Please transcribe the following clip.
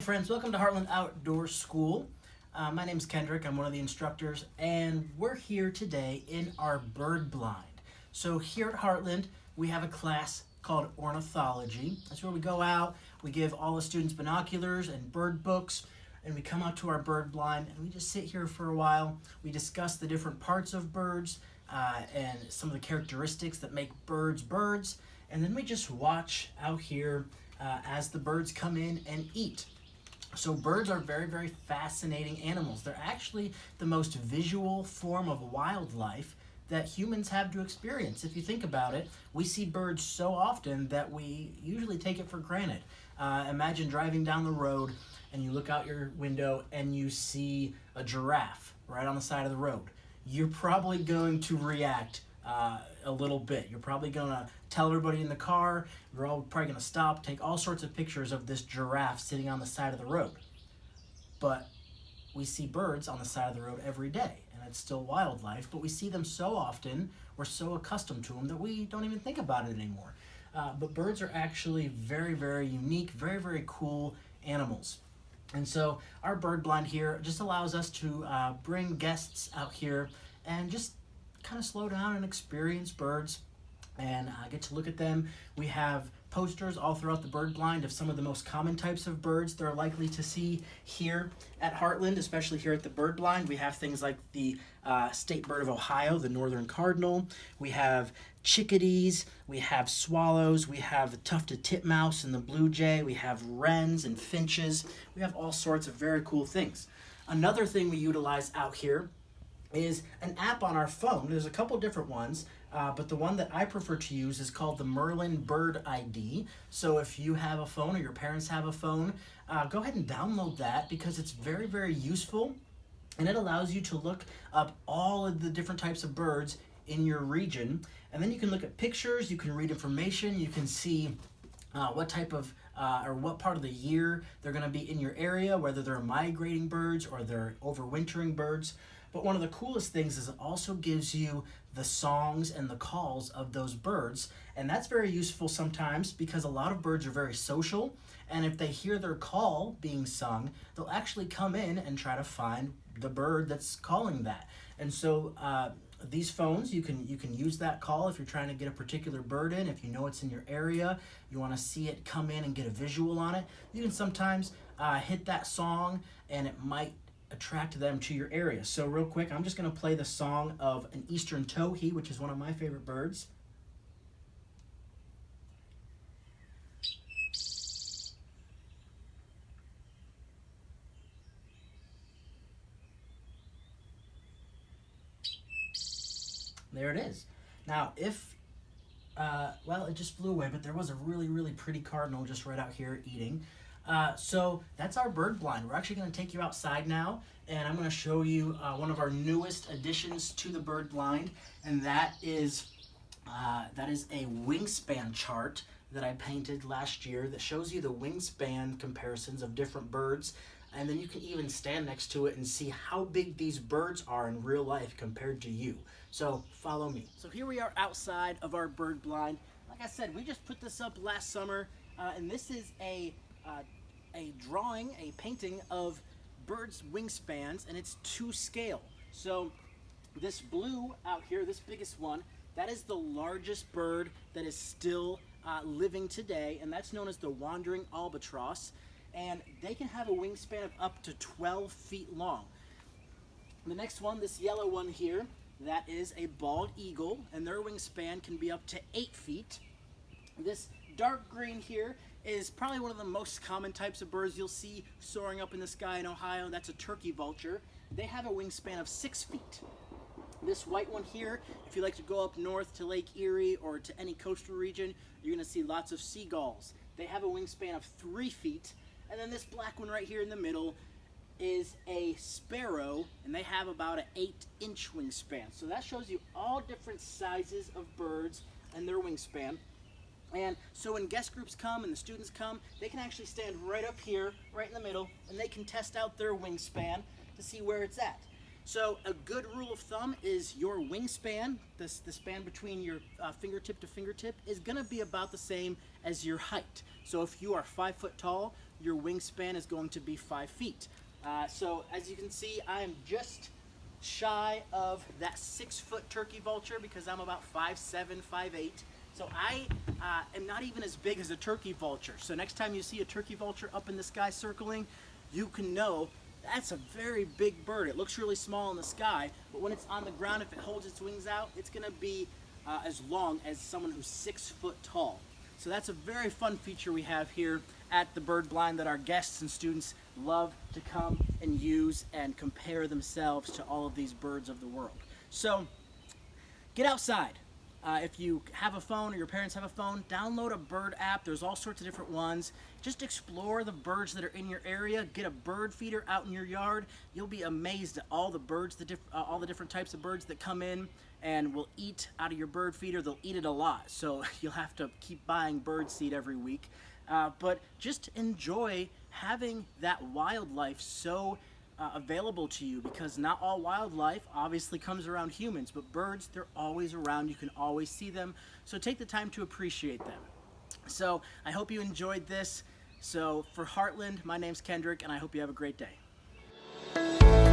friends, welcome to Heartland Outdoor School. My name is Kendrick, I'm one of the instructors, and we're here today in our bird blind. So here at Heartland, we have a class called Ornithology. That's where we go out, we give all the students binoculars and bird books, and we come out to our bird blind and we just sit here for a while. We discuss the different parts of birds and some of the characteristics that make birds birds, and then we just watch out here as the birds come in and eat. So birds are very, very fascinating animals. They're actually the most visual form of wildlife that humans have to experience. If you think about it, we see birds so often that we usually take it for granted. Imagine driving down the road and you look out your window and you see a giraffe right on the side of the road. You're probably going to react a little bit. You're probably gonna tell everybody in the car, we're all probably gonna stop, take all sorts of pictures of this giraffe sitting on the side of the road. But we see birds on the side of the road every day, and it's still wildlife, but we see them so often, we're so accustomed to them that we don't even think about it anymore. But birds are actually very, very unique, very, very cool animals. And so our bird blind here just allows us to bring guests out here and just kind of slow down and experience birds and get to look at them. We have posters all throughout the bird blind of some of the most common types of birds they're likely to see here at Heartland, especially here at the bird blind. We have things like the state bird of Ohio, the northern cardinal. We have chickadees, we have swallows, we have the tufted titmouse and the blue jay, we have wrens and finches. We have all sorts of very cool things. Another thing we utilize out here is an app on our phone. There's a couple different ones, but the one that I prefer to use is called the Merlin Bird ID. So if you have a phone or your parents have a phone, go ahead and download that because it's very, very useful, and it allows you to look up all of the different types of birds in your region. And then you can look at pictures, you can read information, you can see what type of or what part of the year they're going to be in your area, whether they're migrating birds or they're overwintering birds. But one of the coolest things is it also gives you the songs and the calls of those birds, and that's very useful sometimes because a lot of birds are very social, and if they hear their call being sung, they'll actually come in and try to find the bird that's calling that. And so these phones, you can use that call if you're trying to get a particular bird in. If you know it's in your area, you want to see it come in and get a visual on it, you can sometimes hit that song and it might attract them to your area. So real quick, I'm just going to play the song of an eastern towhee, which is one of my favorite birds. There it is. Now, if, well, it just flew away, but there was a really, really pretty cardinal just right out here eating. So that's our bird blind. We're actually going to take you outside now, and I'm going to show you one of our newest additions to the bird blind, and that is a wingspan chart that I painted last year that shows you the wingspan comparisons of different birds, and then you can even stand next to it and see how big these birds are in real life compared to you. So follow me. So here we are outside of our bird blind. Like I said, we just put this up last summer, and this is a drawing, a painting of birds' wingspans, and it's to scale. So this blue out here, this biggest one, that is the largest bird that is still living today, and that's known as the wandering albatross, and they can have a wingspan of up to 12 feet long. The next one, this yellow one here, that is a bald eagle, and their wingspan can be up to 8 feet. This dark green here is probably one of the most common types of birds you'll see soaring up in the sky in Ohio. That's a turkey vulture. They have a wingspan of 6 feet. This white one here, if you like to go up north to Lake Erie or to any coastal region, you're going to see lots of seagulls. They have a wingspan of 3 feet. And then this black one right here in the middle is a sparrow, and they have about an 8-inch wingspan. So that shows you all different sizes of birds and their wingspan. And so when guest groups come and the students come, they can actually stand right up here, right in the middle, and they can test out their wingspan to see where it's at. So a good rule of thumb is your wingspan, the span between your fingertip to fingertip, is going to be about the same as your height. So if you are 5 foot tall, your wingspan is going to be 5 feet. So as you can see, I am just shy of that 6-foot turkey vulture because I'm about 5'7", 5'8". So I am not even as big as a turkey vulture. So next time you see a turkey vulture up in the sky circling, you can know that's a very big bird. It looks really small in the sky, but when it's on the ground, if it holds its wings out, it's gonna be as long as someone who's 6 foot tall. So that's a very fun feature we have here at the Bird Blind that our guests and students love to come and use and compare themselves to all of these birds of the world. So get outside. If you have a phone or your parents have a phone, download a bird app. There's all sorts of different ones. Just explore the birds that are in your area. Get a bird feeder out in your yard. You'll be amazed at all the birds, all the different types of birds that come in and will eat out of your bird feeder. They'll eat it a lot, so you'll have to keep buying bird seed every week. But just enjoy having that wildlife so available to you, because not all wildlife obviously comes around humans, but birds, they're always around. You can always see them, so take the time to appreciate them. So I hope you enjoyed this. So for Heartland, my name's Kendrick, and I hope you have a great day.